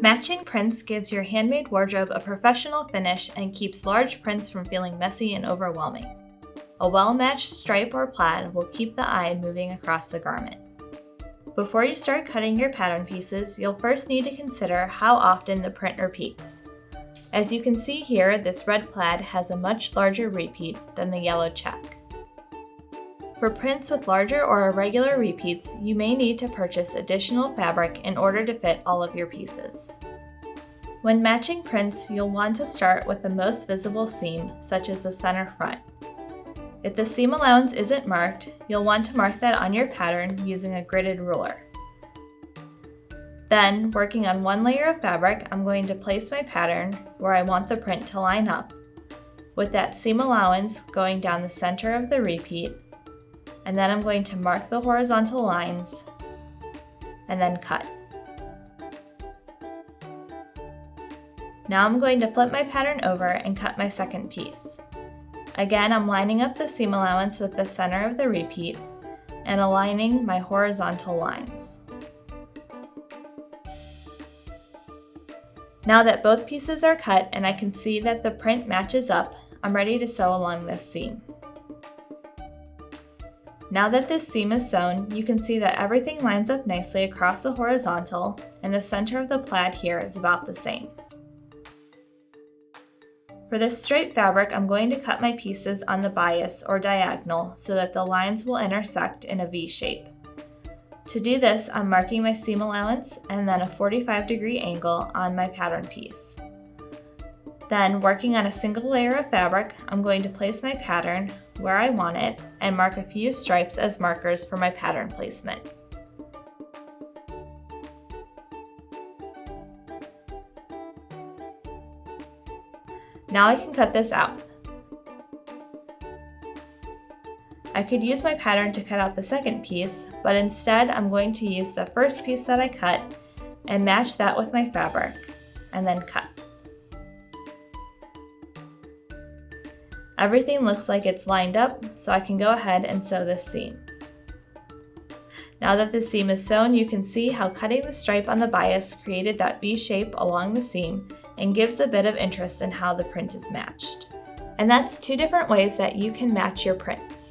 Matching prints gives your handmade wardrobe a professional finish and keeps large prints from feeling messy and overwhelming. A well-matched stripe or plaid will keep the eye moving across the garment. Before you start cutting your pattern pieces, you'll first need to consider how often the print repeats. As you can see here, this red plaid has a much larger repeat than the yellow check. For prints with larger or irregular repeats, you may need to purchase additional fabric in order to fit all of your pieces. When matching prints, you'll want to start with the most visible seam, such as the center front. If the seam allowance isn't marked, you'll want to mark that on your pattern using a gridded ruler. Then, working on one layer of fabric, I'm going to place my pattern where I want the print to line up, with that seam allowance going down the center of the repeat, and then I'm going to mark the horizontal lines and then cut. Now I'm going to flip my pattern over and cut my second piece. Again, I'm lining up the seam allowance with the center of the repeat and aligning my horizontal lines. Now that both pieces are cut and I can see that the print matches up, I'm ready to sew along this seam. Now that this seam is sewn, you can see that everything lines up nicely across the horizontal, and the center of the plaid here is about the same. For this straight fabric, I'm going to cut my pieces on the bias or diagonal so that the lines will intersect in a V shape. To do this, I'm marking my seam allowance and then a 45-degree angle on my pattern piece. Then, working on a single layer of fabric, I'm going to place my pattern where I want it and mark a few stripes as markers for my pattern placement. Now I can cut this out. I could use my pattern to cut out the second piece, but instead I'm going to use the first piece that I cut and match that with my fabric, and then cut. Everything looks like it's lined up, so I can go ahead and sew this seam. Now that the seam is sewn, you can see how cutting the stripe on the bias created that V shape along the seam and gives a bit of interest in how the print is matched. And that's two different ways that you can match your prints.